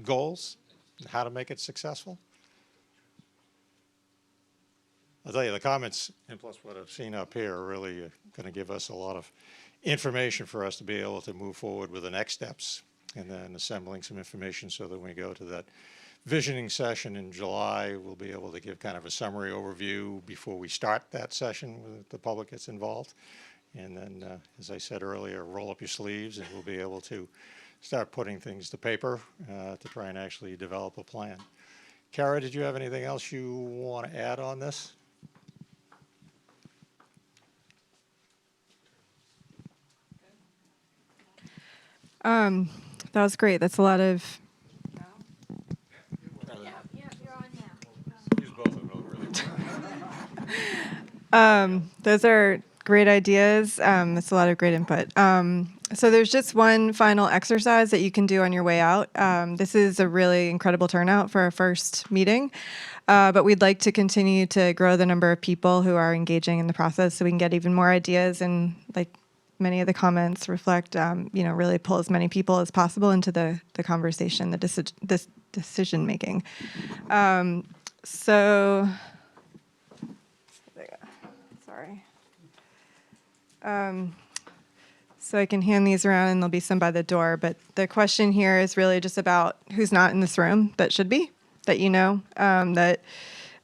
goals and how to make it successful? I'll tell you, the comments, and plus what I've seen up here, are really going to give us a lot of information for us to be able to move forward with the next steps, and then assembling some information so that when we go to that visioning session in July, we'll be able to give kind of a summary overview before we start that session when the public gets involved. And then, as I said earlier, roll up your sleeves and we'll be able to start putting things to paper to try and actually develop a plan. Kara, did you have anything else you want to add on this? That was great. That's a lot of. Those are great ideas. That's a lot of great input. So there's just one final exercise that you can do on your way out. This is a really incredible turnout for our first meeting, but we'd like to continue to grow the number of people who are engaging in the process so we can get even more ideas and, like many of the comments reflect, really pull as many people as possible into the conversation, this decision making. So, sorry. So I can hand these around and there'll be some by the door, but the question here is really just about who's not in this room that should be, that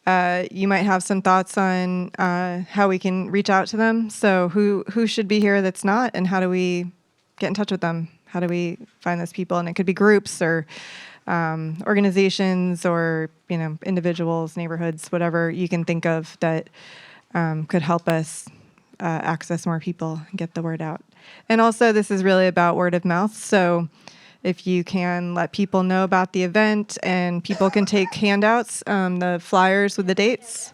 that you might have some thoughts on how we can reach out to them. So who should be here that's not, and how do we get in touch with them? How do we find those people? And it could be groups or organizations or individuals, neighborhoods, whatever you can think of that could help us access more people and get the word out. And also, this is really about word of mouth. So if you can let people know about the event, and people can take handouts, the flyers with the dates.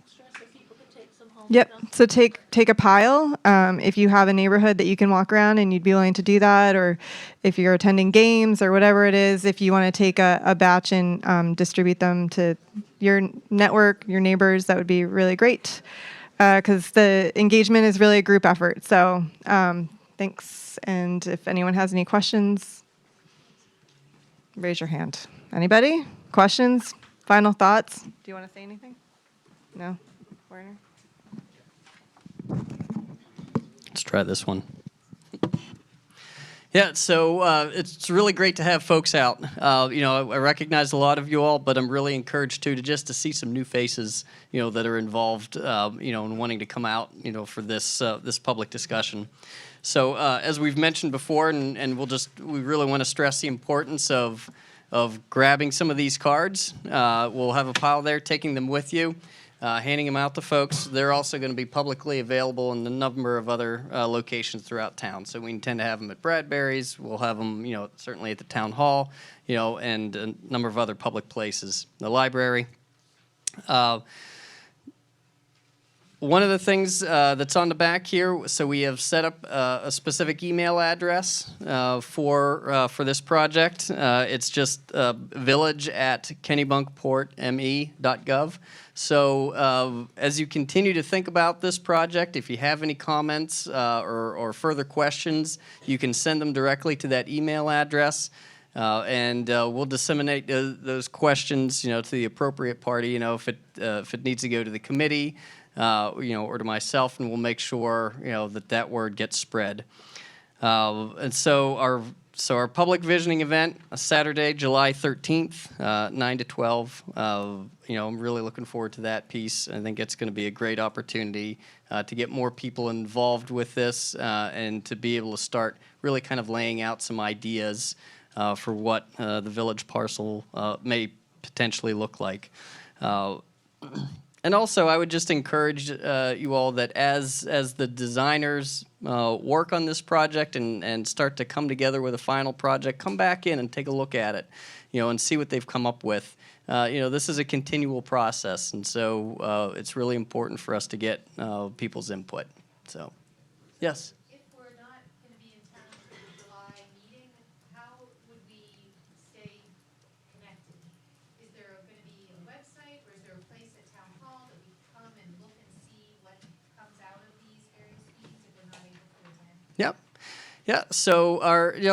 Yep. So take a pile. If you have a neighborhood that you can walk around and you'd be willing to do that, or if you're attending games or whatever it is, if you want to take a batch and distribute them to your network, your neighbors, that would be really great. Because the engagement is really a group effort. So thanks. And if anyone has any questions, raise your hand. Anybody? Questions? Final thoughts? Do you want to say anything? No? Werner? Let's try this one. Yeah, so it's really great to have folks out. I recognize a lot of you all, but I'm really encouraged too to see some new faces, that are involved, in wanting to come out, for this public discussion. So as we've mentioned before, and we really want to stress the importance of grabbing some of these cards. We'll have a pile there, taking them with you. Handing them out to folks. They're also going to be publicly available in a number of other locations throughout town. So we intend to have them at Bradbury's. We'll have them, certainly at the town hall, and a number of other public places. The library. One of the things that's on the back here, so we have set up a specific email address for this project. It's just village@kennebunkportme.gov. So as you continue to think about this project, if you have any comments or further questions, you can send them directly to that email address. And we'll disseminate those questions, to the appropriate party. If it needs to go to the committee, or to myself, and we'll make sure, that word gets spread. And so our public visioning event, Saturday, July 13th, 9 to 12. I'm really looking forward to that piece. I think it's going to be a great opportunity to get more people involved with this and to be able to start really kind of laying out some ideas for what the village parcel may potentially look like. And also, I would just encourage you all that as the designers work on this project and start to come together with a final project, come back in and take a look at it, and see what they've come up with. This is a continual process, and so it's really important for us to get people's input. So, yes. If we're not going to be in town for the July meeting, how would we stay connected? Is there going to be a website, or is there a place at town hall that we come and look and see what comes out of these various meetings if we're not able to attend? Yep. Yeah, so the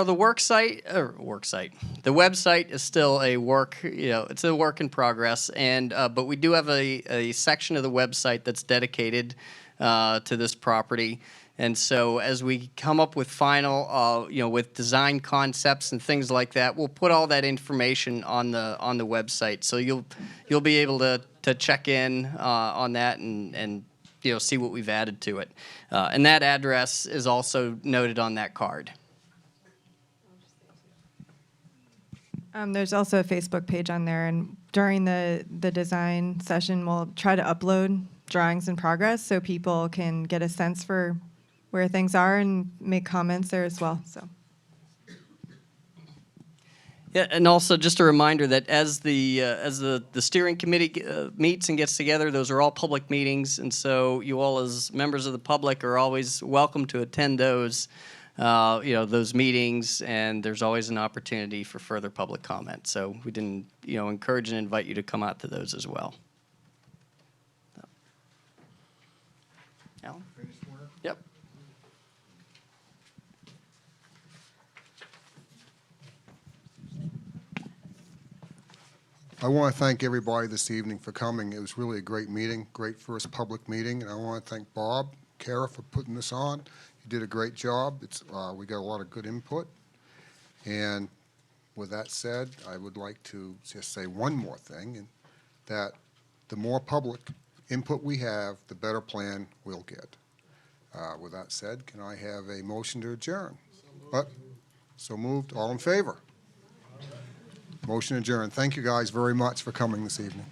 the website is still a work, it's a work in progress, and but we do have a section of the website that's dedicated to this property, and so as we come up with final, with design concepts and things like that, we'll put all that information on the website, so you'll be able to check in on that and see what we've added to it. And that address is also noted on that card. There's also a Facebook page on there, and during the design session, we'll try to upload drawings in progress so people can get a sense for where things are and make comments there as well. So. Yeah, and also just a reminder that as the steering committee meets and gets together, those are all public meetings, and so you all as members of the public are always welcome to attend those, those meetings, and there's always an opportunity for further public comment. So we didn't, encourage and invite you to come out to those as well. Alan? Yep. I want to thank everybody this evening for coming. It was really a great meeting, great first public meeting, and I want to thank Bob, Kara for putting this on. You did a great job. We got a lot of good input. And with that said, I would like to just say one more thing, and that the more public input we have, the better plan we'll get. With that said, can I have a motion to adjourn? So moved. All in favor? Motion adjourned. Thank you guys very much for coming this evening.